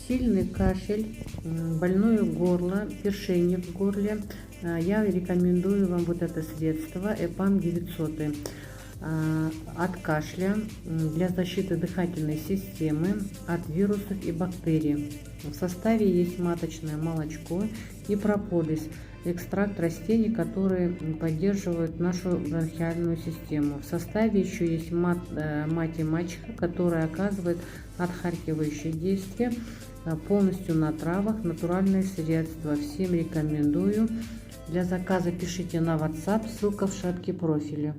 сильный кашель, больное горло, першение в горле, я рекомендую вам вот это средство ЭПАМ 900 от кашля, для защиты дыхательной системы от вирусов и бактерий. В составе есть маточное молочко и прополис, экстракт растений, которые поддерживают нашу бронхиальную систему. В составе еще есть мать и мачеха, которая оказывает отхаркивающее действие, полностью на травах, натуральные средства. Всем рекомендую. Для заказа пишите на WhatsApp, ссылка в шапке профиля.